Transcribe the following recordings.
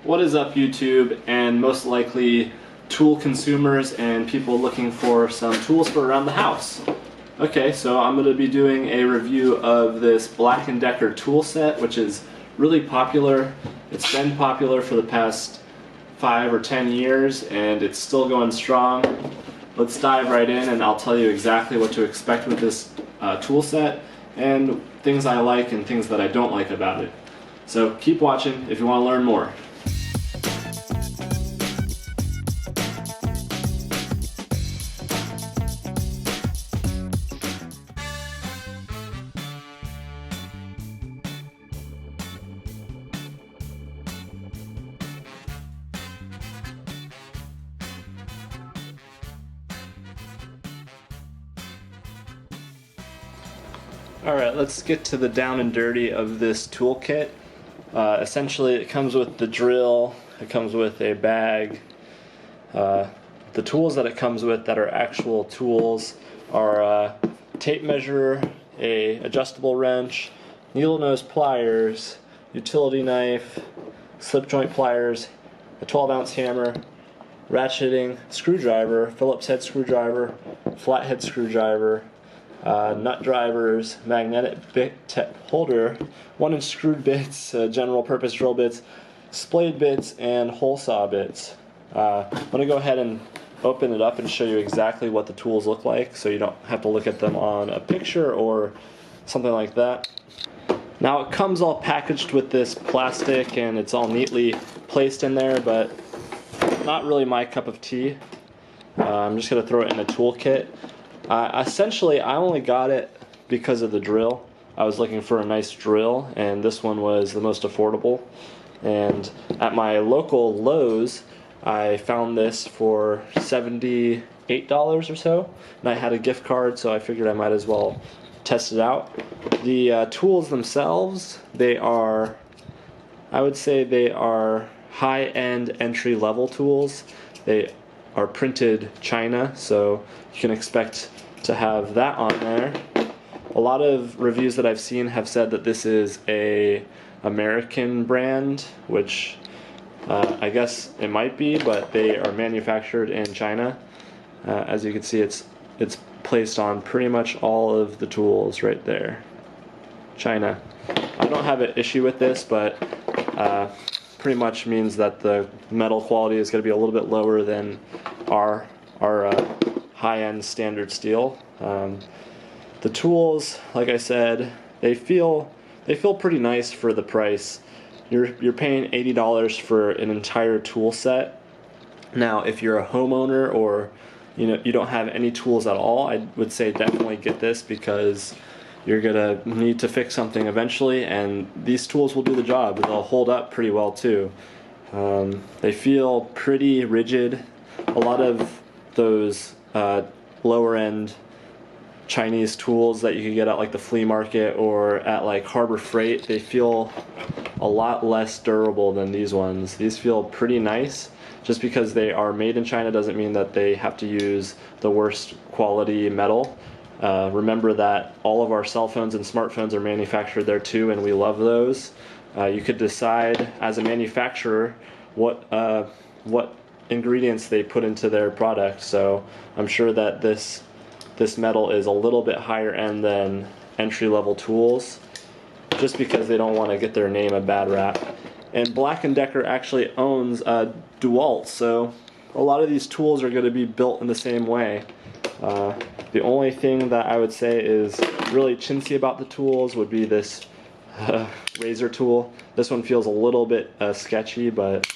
What is up, YouTube, and most likely tool consumers and people looking for some tools for around the house? Okay, so I'm going to be doing a review of this Black & Decker tool set, which is really popular. It's been popular for the past 5 or 10 years, and it's still going strong. Let's dive right in, and I'll tell you exactly what to expect with this tool set, and things I like and things that I don't like about it. So keep watching if you want to learn more. Alright, let's get to the down and dirty of this toolkit. Essentially, it comes with the drill, it comes with a bag. The tools that it comes with that are actual tools are a tape measure, a adjustable wrench, needle nose pliers, utility knife, slip joint pliers, a 12-ounce hammer, ratcheting screwdriver, Phillips head screwdriver, flathead screwdriver, nut drivers, magnetic bit holder, 1-inch screwed bits, general purpose drill bits, splayed bits, and hole saw bits. I'm going to go ahead and open it up and show you exactly what the tools look like so you don't have to look at them on a picture or something like that. Now it comes all packaged with this plastic and it's all neatly placed in there, but not really my cup of tea. I'm just going to throw it in a toolkit. Essentially, I only got it because of the drill. I was looking for a nice drill, and this one was the most affordable. And at my local Lowe's, I found this for $78 or so, and I had a gift card, so I figured I might as well test it out. The tools themselves, I would say they are high-end entry-level tools. They are printed China, so you can expect to have that on there. A lot of reviews that I've seen have said that this is a American brand, which I guess it might be, but they are manufactured in China. As you can see, it's placed on pretty much all of the tools right there. China. I don't have an issue with this, but pretty much means that the metal quality is going to be a little bit lower than our high-end standard steel. The tools, like I said, they feel pretty nice for the price. You're paying $80 for an entire tool set. Now, if you're a homeowner or you don't have any tools at all, I would say definitely get this because you're gonna need to fix something eventually, and these tools will do the job. They'll hold up pretty well too. They feel pretty rigid. A lot of those lower end Chinese tools that you can get at like the flea market or at like Harbor Freight, they feel a lot less durable than these ones. These feel pretty nice. Just because they are made in China doesn't mean that they have to use the worst quality metal. Remember that all of our cell phones and smartphones are manufactured there too, and we love those. You could decide as a manufacturer what ingredients they put into their product. So I'm sure that this metal is a little bit higher end than entry-level tools, just because they don't want to get their name a bad rap. And Black & Decker actually owns DeWalt, so a lot of these tools are going to be built in the same way. The only thing that I would say is really chintzy about the tools would be this razor tool. This one feels a little bit sketchy, but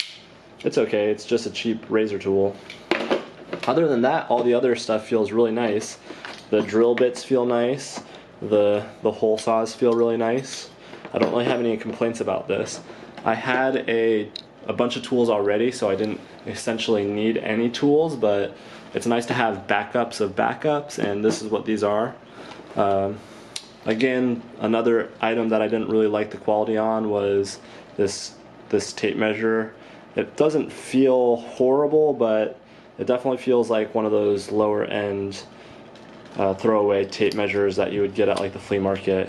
it's okay. It's just a cheap razor tool. Other than that, all the other stuff feels really nice. The drill bits feel nice. The hole saws feel really nice. I don't really have any complaints about this. I had a bunch of tools already, so I didn't essentially need any tools, but it's nice to have backups of backups, and this is what these are. Again, another item that I didn't really like the quality on was this tape measure. It doesn't feel horrible, but it definitely feels like one of those lower end throwaway tape measures that you would get at like the flea market.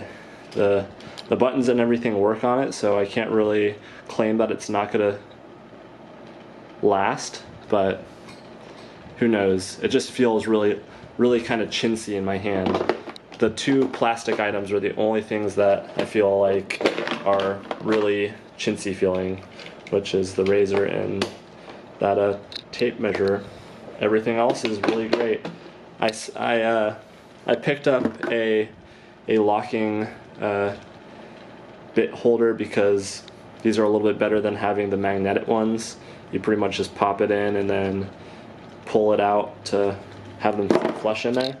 The buttons and everything work on it, so I can't really claim that it's not gonna last, but who knows? It just feels really, really kind of chintzy in my hand. The two plastic items are the only things that I feel like are really chintzy feeling, which is the razor and that tape measure. Everything else is really great. I picked up a locking bit holder because these are a little bit better than having the magnetic ones. You pretty much just pop it in and then pull it out to have them flush in there.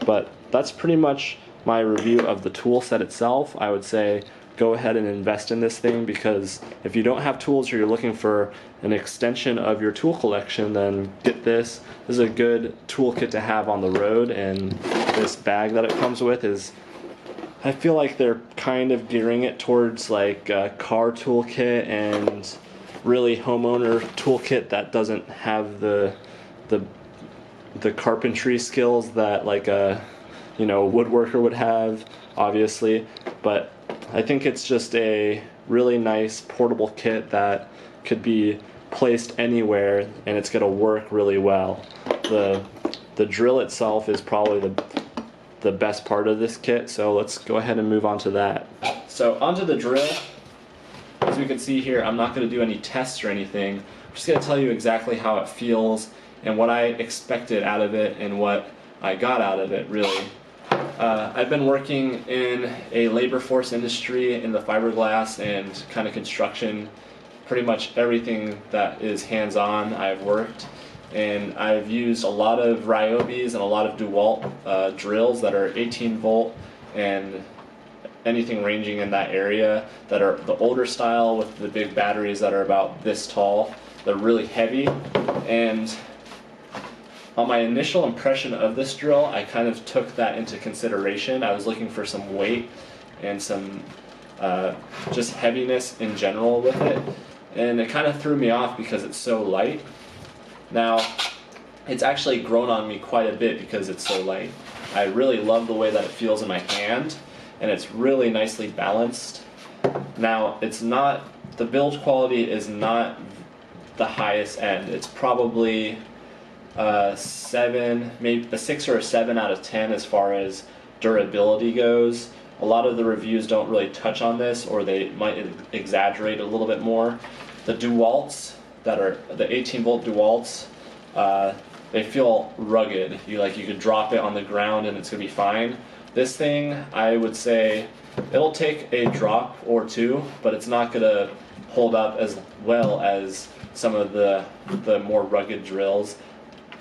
But that's pretty much my review of the tool set itself. I would say go ahead and invest in this thing, because if you don't have tools or you're looking for an extension of your tool collection, then get this. This is a good toolkit to have on the road, and this bag that it comes with is, I feel like they're kind of gearing it towards like a car toolkit and really homeowner toolkit that doesn't have the carpentry skills that like a woodworker would have, obviously. But I think it's just a really nice portable kit that could be placed anywhere and it's going to work really well. The drill itself is probably the best part of this kit, so let's go ahead and move on to that. So onto the drill. As we can see here, I'm not going to do any tests or anything. I'm just going to tell you exactly how it feels and what I expected out of it and what I got out of it, really. I've been working in a labor force industry in the fiberglass and kind of construction. Pretty much everything that is hands-on I've worked, and I've used a lot of Ryobis and a lot of DeWalt drills that are 18 volt and anything ranging in that area, that are the older style with the big batteries that are about this tall. They're really heavy, and on my initial impression of this drill, I kind of took that into consideration. I was looking for some weight and some just heaviness in general with it, and it kind of threw me off because it's so light. Now, it's actually grown on me quite a bit because it's so light. I really love the way that it feels in my hand, and it's really nicely balanced. Now, it's not, the build quality is not the highest end. It's probably maybe a 6 or a 7 out of 10 as far as durability goes. A lot of the reviews don't really touch on this, or they might exaggerate a little bit more. The DeWalts that are the 18 volt DeWalts, they feel rugged. You could drop it on the ground and it's gonna be fine. This thing, I would say, it'll take a drop or two, but it's not gonna hold up as well as some of the more rugged drills.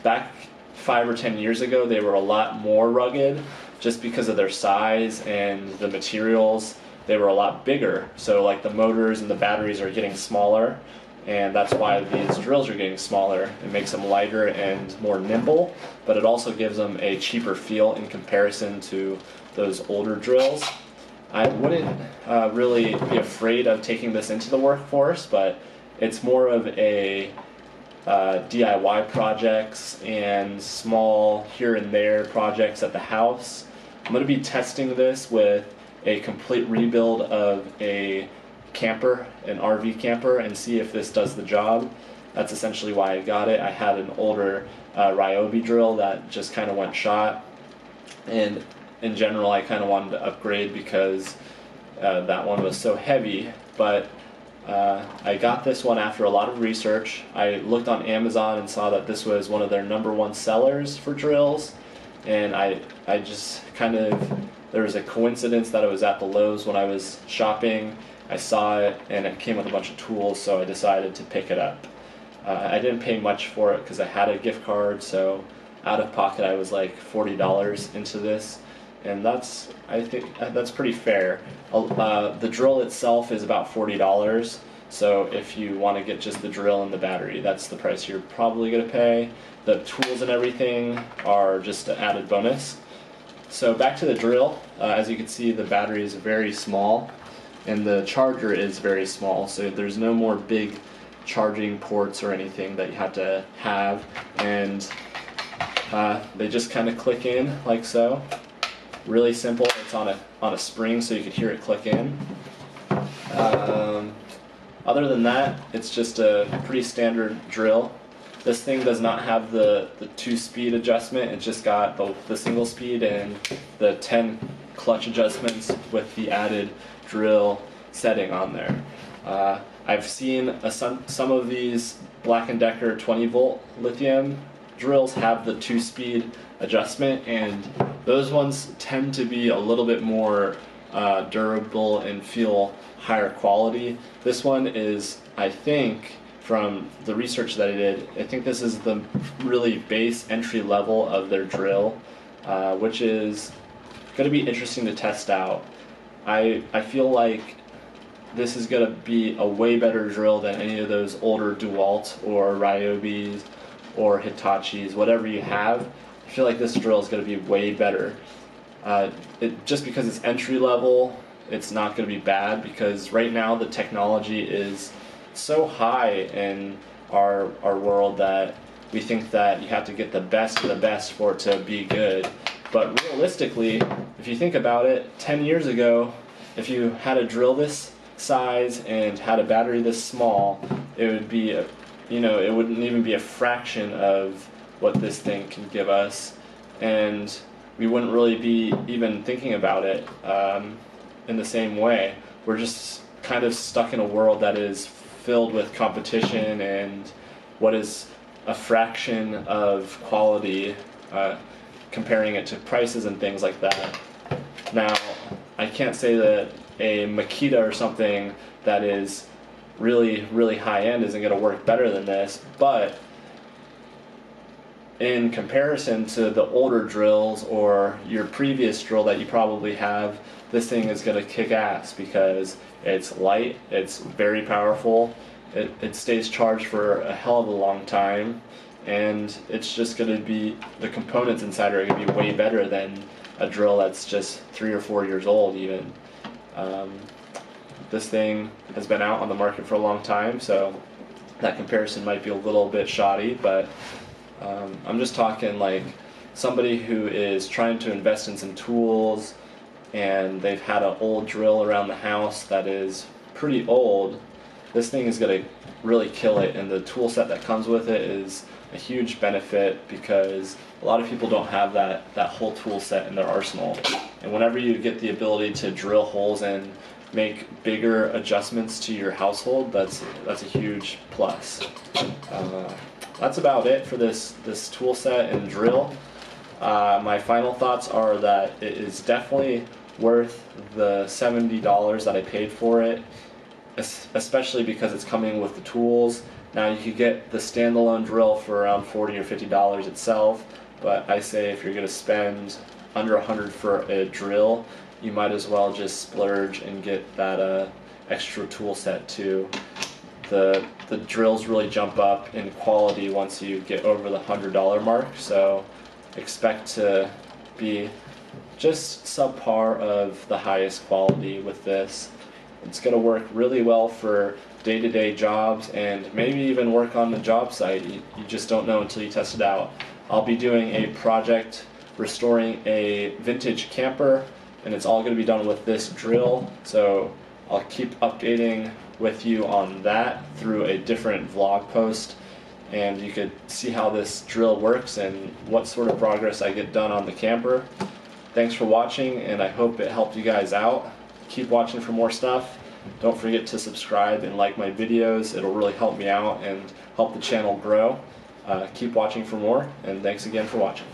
Back 5 or 10 years ago, they were a lot more rugged just because of their size and the materials. They were a lot bigger, so like the motors and the batteries are getting smaller, and that's why these drills are getting smaller. It makes them lighter and more nimble, but it also gives them a cheaper feel in comparison to those older drills. I wouldn't really be afraid of taking this into the workforce, but it's more of a DIY projects and small here and there projects at the house. I'm going to be testing this with a complete rebuild of a camper, an RV camper, and see if this does the job. That's essentially why I got it. I had an older Ryobi drill that just kind of went shot, and in general I kind of wanted to upgrade because that one was so heavy. But I got this one after a lot of research. I looked on Amazon and saw that this was one of their #1 sellers for drills, and I just kind of, there was a coincidence that I was at the Lowe's when I was shopping. I saw it and it came with a bunch of tools, so I decided to pick it up. I didn't pay much for it because I had a gift card, so out of pocket I was like $40 into this, and I think that's pretty fair. The drill itself is about $40, so if you want to get just the drill and the battery, that's the price you're probably going to pay. The tools and everything are just an added bonus. So back to the drill. As you can see, the battery is very small and the charger is very small, so there's no more big charging ports or anything that you have to have, and they just kind of click in like so. Really simple. It's on a spring, so you can hear it click in. Other than that, it's just a pretty standard drill. This thing does not have the 2-speed adjustment. It's just got the single speed and the 10 clutch adjustments with the added drill setting on there. I've seen some of these Black & Decker 20-volt lithium drills have the 2-speed adjustment, and those ones tend to be a little bit more durable and feel higher quality. This one is, I think, from the research that I did, I think this is the really base entry level of their drill, which is going to be interesting to test out. I feel like this is going to be a way better drill than any of those older DeWalt or Ryobis or Hitachis, whatever you have. I feel like this drill is going to be way better. Just because it's entry level, it's not going to be bad, because right now the technology is so high in our world that we think that you have to get the best of the best for it to be good. But realistically, if you think about it, 10 years ago, if you had a drill this size and had a battery this small, it would be it wouldn't even be a fraction of what this thing can give us, and we wouldn't really be even thinking about it in the same way. We're just kind of stuck in a world that is filled with competition and what is a fraction of quality, comparing it to prices and things like that. Now, I can't say that a Makita or something that is really, really high-end isn't going to work better than this, but in comparison to the older drills or your previous drill that you probably have, this thing is going to kick ass because it's light, it's very powerful, it stays charged for a hell of a long time, and it's just going to be, the components inside are going to be way better than a drill that's just 3 or 4 years old even. This thing has been out on the market for a long time, so that comparison might be a little bit shoddy, but I'm just talking like somebody who is trying to invest in some tools and they've had an old drill around the house that is pretty old. This thing is going to really kill it, and the tool set that comes with it is a huge benefit because a lot of people don't have that whole tool set in their arsenal. And whenever you get the ability to drill holes and make bigger adjustments to your household, that's a huge plus. That's about it for this tool set and drill. My final thoughts are that it is definitely worth the $70 that I paid for it, especially because it's coming with the tools. Now you could get the standalone drill for around $40 or $50 itself, but I say if you're going to spend under $100 for a drill, you might as well just splurge and get that extra tool set too. The drills really jump up in quality once you get over the $100 mark, so expect to be just subpar of the highest quality with this. It's going to work really well for day-to-day jobs and maybe even work on the job site. You just don't know until you test it out. I'll be doing a project restoring a vintage camper, and it's all going to be done with this drill, so I'll keep updating with you on that through a different vlog post, and you could see how this drill works and what sort of progress I get done on the camper. Thanks for watching, and I hope it helped you guys out. Keep watching for more stuff. Don't forget to subscribe and like my videos. It'll really help me out and help the channel grow. Keep watching for more, and thanks again for watching.